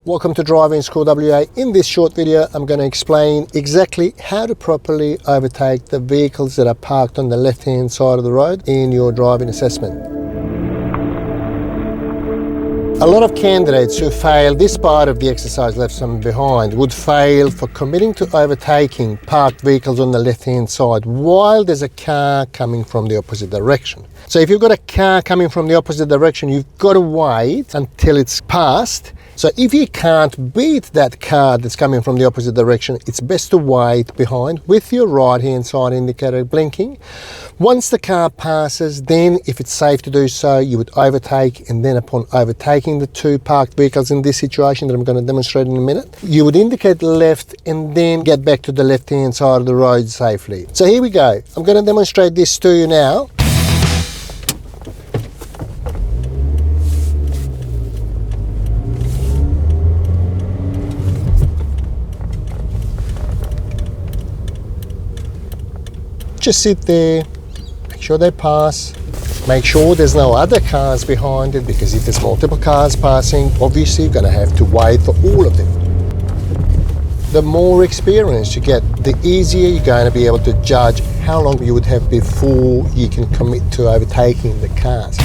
Welcome to Driving School WA. In this short video, I'm going to explain exactly how to properly overtake the vehicles that are parked on the left-hand side of the road in your driving assessment. A lot of candidates who fail this part of the exercise left some behind would fail for committing to overtaking parked vehicles on the left-hand side while there's a car coming from the opposite direction. So if you've got a car coming from the opposite direction, you've got to wait until it's passed. So if you can't beat that car that's coming from the opposite direction, it's best to wait behind with your right-hand side indicator blinking. Once the car passes, then if it's safe to do so, you would overtake, and then upon overtaking the two parked vehicles in this situation that I'm going to demonstrate in a minute, you would indicate left and then get back to the left-hand side of the road safely. So here we go. I'm going to demonstrate this to you now. Just sit there, make sure they pass, make sure there's no other cars behind it, because if there's multiple cars passing, obviously you're going to have to wait for all of them. The more experience you get, the easier you're going to be able to judge how long you would have before you can commit to overtaking the cars.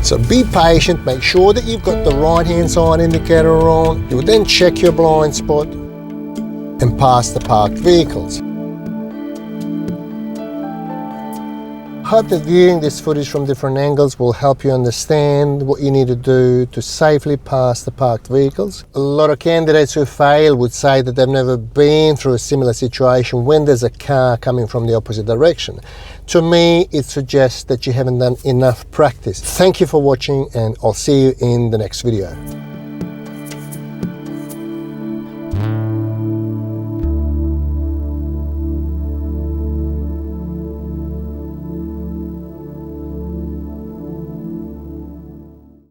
So be patient, make sure that you've got the right-hand side indicator on. You will then check your blind spot and pass the parked vehicles. I hope that viewing this footage from different angles will help you understand what you need to do to safely pass the parked vehicles. A lot of candidates who fail would say that they've never been through a similar situation when there's a car coming from the opposite direction. To me, it suggests that you haven't done enough practice. Thank you for watching, and I'll see you in the next video.